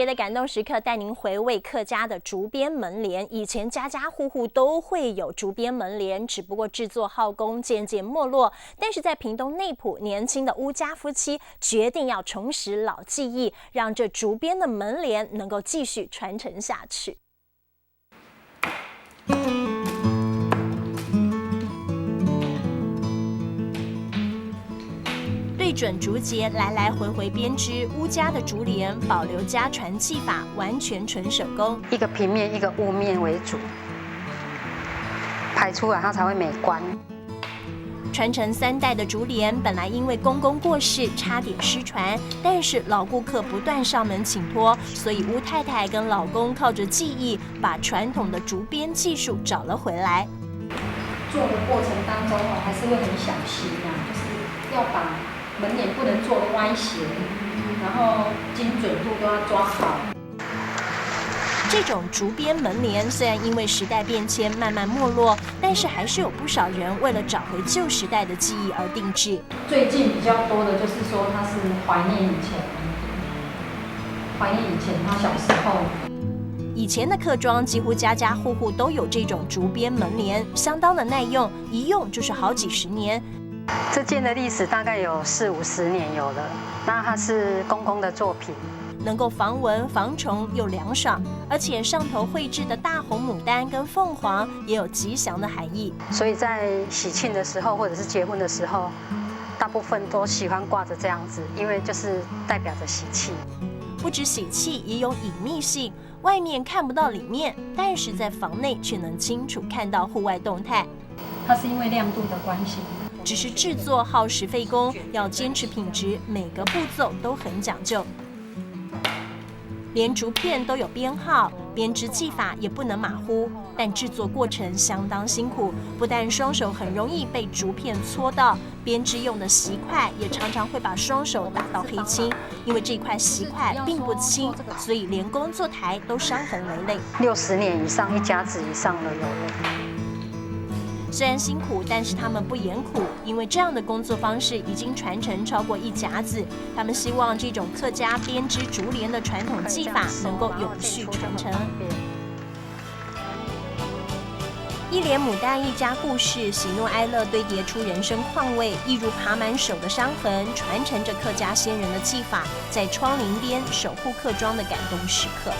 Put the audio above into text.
节的感动时刻，带您回味客家的竹编门帘。以前家家户户都会有竹编门帘，只不过制作耗工渐渐没落。但是在屏东内埔，年轻的巫家夫妻决定要重拾老技艺，让这竹编的门帘能够继续传承下去。对准竹节，来来回回编织，巫家的竹帘保留家传技法，完全纯手工。一个平面，一个雾面为主，排出来它才会美观。传承3代的竹帘，本来因为公公过世差点失传，但是老顾客不断上门请托，所以巫太太跟老公靠着技艺，把传统的竹编技术找了回来。做的过程当中还是会很小心就是要把门帘不能做歪斜，然后精准度都要抓好。这种竹编门帘虽然因为时代变迁慢慢没落，但是还是有不少人为了找回旧时代的技艺而定制。最近比较多的就是说他是怀念以前他小时候。以前的客庄几乎家家户户都有这种竹编门帘，相当的耐用，一用就是好几十年。这件的历史大概有40-50年有了，那它是公公的作品，能够防蚊防虫又凉爽，而且上头绘制的大红牡丹跟凤凰也有吉祥的含义。所以在喜庆的时候或者是结婚的时候，大部分都喜欢挂着这样子，因为就是代表着喜气。不止喜气，也有隐秘性，外面看不到里面，但是在房内却能清楚看到户外动态。它是因为亮度的关系。只是制作耗时费工，要坚持品质，每个步骤都很讲究。连竹片都有编号，编织技法也不能马虎，但制作过程相当辛苦，不但双手很容易被竹片戳到，编织用的锡块也常常会把双手打到黑青，因为这块锡块并不轻，所以连工作台都伤痕累累。60年以上，1甲子以上了有了。虽然辛苦，但是他们不言苦，因为这样的工作方式已经传承超过1甲子。他们希望这种客家编织竹帘的传统技法能够永续传承。一帘牡丹一家故事，喜怒哀乐堆叠出人生况味，一如爬满手的伤痕，传承着客家先人的技法，在窗棂边守护客庄的感动时刻。